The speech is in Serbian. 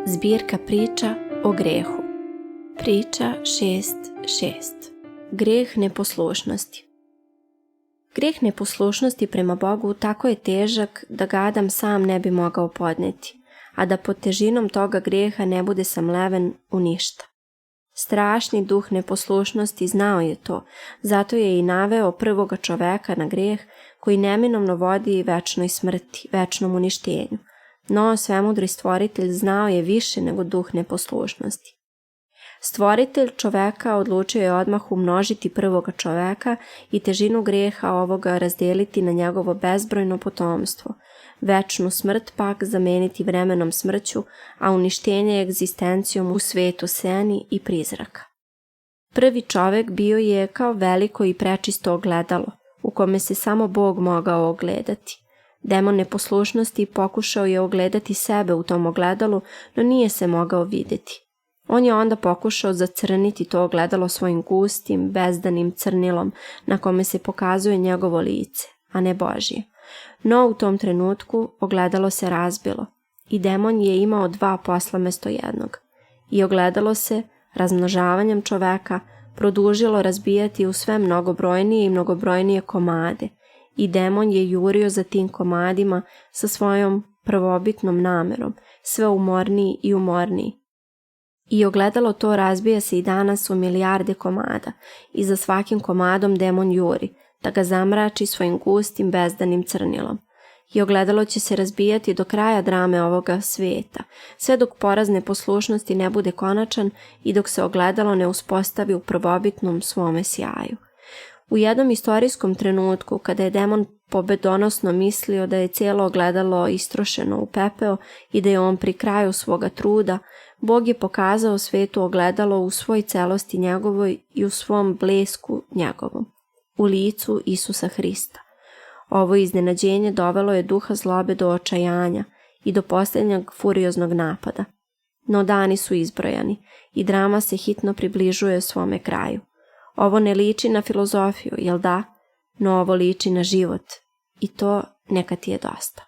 Zbirka priča o grehu. Priča 6.6. Greh neposlušnosti. Greh neposlušnosti prema Bogu tako je težak da ga Adam sam ne bi mogao podneti, a da pod težinom toga greha ne bude samleven u ništa. Strašni duh neposlušnosti znao je to, zato je i naveo prvoga čoveka na greh koji neminovno vodi večnoj smrti, večnom uništenju. No, svemudri stvoritelj znao je više nego duh neposlušnosti. Stvoritelj čoveka odlučio je odmah umnožiti prvoga čoveka i težinu greha ovoga razdeliti na njegovo bezbrojno potomstvo, večnu smrt pak zameniti vremenom smrću, a uništenje egzistencijom u svetu seni i prizraka. Prvi čovek bio je kao veliko i prečisto ogledalo, u kome se samo Bog mogao ogledati. Demon neposlušnosti pokušao je ogledati sebe u tom ogledalu, no nije se mogao vidjeti. On je onda pokušao zacrniti to ogledalo svojim gustim, bezdanim crnilom na kome se pokazuje njegovo lice, a ne Božje. No u tom trenutku ogledalo se razbilo i demon je imao dva posla mjesto jednog. I ogledalo se, razmnožavanjem čoveka, produžilo razbijati u sve mnogobrojnije i mnogobrojnije komade i demon je jurio za tim komadima sa svojom prvobitnom namerom, sve umorniji i umorniji. I ogledalo to razbija se i danas u milijarde komada i za svakim komadom demon juri, da ga zamrači svojim gustim bezdanim crnilom. I ogledalo će se razbijati do kraja drame ovoga svijeta, sve dok poraz neposlušnosti ne bude konačan i dok se ogledalo ne uspostavi u prvobitnom svome sjaju. U jednom istorijskom trenutku, kada je demon pobedonosno mislio da je cijelo ogledalo istrošeno u pepeo i da je on pri kraju svoga truda, Bog je pokazao svetu ogledalo u svoj celosti njegovoj i u svom blesku njegovom, u licu Isusa Hrista. Ovo iznenađenje dovelo je duha zlobe do očajanja i do posljednjeg furioznog napada. No dani su izbrojani i drama se hitno približuje svome kraju. Ovo ne liči na filozofiju, jel da? No ovo liči na život i to neka ti je dosta.